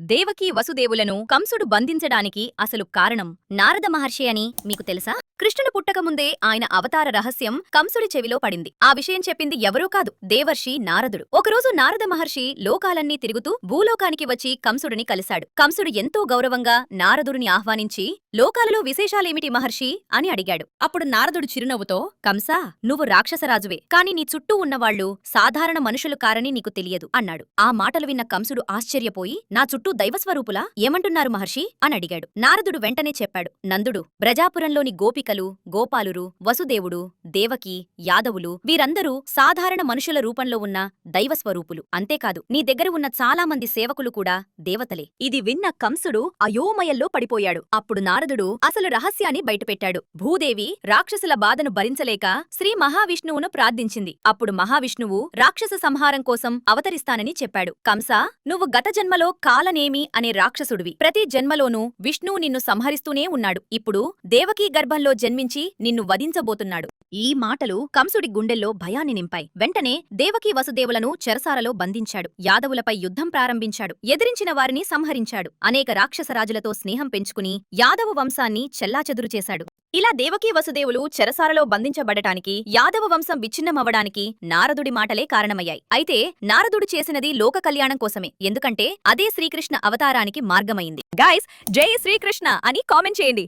దేవకీ వసుదేవులను కంసుడు బంధించడానికి అసలు కారణం నారద మహర్షి అని మీకు తెలుసా? కృష్ణుడు పుట్టకముందే ఆయన అవతార రహస్యం కంసుడి చెవిలో పడింది. ఆ విషయం చెప్పింది ఎవరో కాదు, దేవర్షి నారదుడు. ఒకరోజు నారద మహర్షి లోకాలన్నీ తిరుగుతూ భూలోకానికి వచ్చి కంసుడిని కలిశాడు. కంసుడు ఎంతో గౌరవంగా నారదుడిని ఆహ్వానించి, లోకాలలో విశేషాలేమిటి మహర్షి అని అడిగాడు. అప్పుడు నారదుడు చిరునవ్వుతో, కంసా, నువ్వు రాక్షసరాజువే, కాని నీ చుట్టూ ఉన్నవాళ్లు సాధారణ మనుషులు కారని నీకు తెలియదు అన్నాడు. ఆ మాటలు విన్న కంసుడు ఆశ్చర్యపోయి, నా చుట్టూ దైవస్వరూపులా ఏమంటున్నారు మహర్షి అని అడిగాడు. నారదుడు వెంటనే చెప్పాడు, నందుడు, ప్రజాపురంలోని గోపికలు, గోపాలురు, వసుదేవుడు, దేవకి, యాదవులు వీరందరూ సాధారణ మనుషుల రూపంలో ఉన్న దైవస్వరూపులు. అంతేకాదు, నీ దగ్గర ఉన్న చాలా మంది సేవకులు కూడా దేవతలే. ఇది విన్న కంసుడు అయోమయంలో పడిపోయాడు. అప్పుడు నారదుడు అసలు రహస్యాన్ని బయటపెట్టాడు. భూదేవి రాక్షసుల బాధను భరించలేక శ్రీ మహావిష్ణువును ప్రార్థించింది. అప్పుడు మహావిష్ణువు రాక్షస సంహారం కోసం అవతరిస్తానని చెప్పాడు. కంసా, నువ్వు గత జన్మలో కాలనేమి అనే రాక్షసుడివి. ప్రతి జన్మలోనూ విష్ణువు నిన్ను సంహరిస్తూనే ఉన్నాడు. ఇప్పుడు దేవకీ గర్భంలో జన్మించి నిన్ను వధించబోతున్నాడు. ఈ మాటలు కంసుడి గుండెల్లో భయాన్ని నింపాయి. వెంటనే దేవకీ వసుదేవులను చెరసాలలో బంధించాడు. యాదవులపై యుద్ధం ప్రారంభించాడు. ఎదిరించిన వారిని సంహరించాడు. అనేక రాక్షసరాజులతో స్నేహం పెంచుకుని యాదవ వంశాన్ని చెల్లాచెదురు చేశాడు. ఇలా దేవకీ వసుదేవులు చెరసాలలో బంధించబడటానికి, యాదవ వంశం విచ్ఛిన్నమవ్వడానికి నారదుడి మాటలే కారణమయ్యాయి. అయితే నారదుడు చేసినది లోక కళ్యాణం కోసమే, ఎందుకంటే అదే శ్రీకృష్ణ అవతారానికి మార్గమైంది. గైస్, జై శ్రీకృష్ణ అని కామెంట్ చేయండి.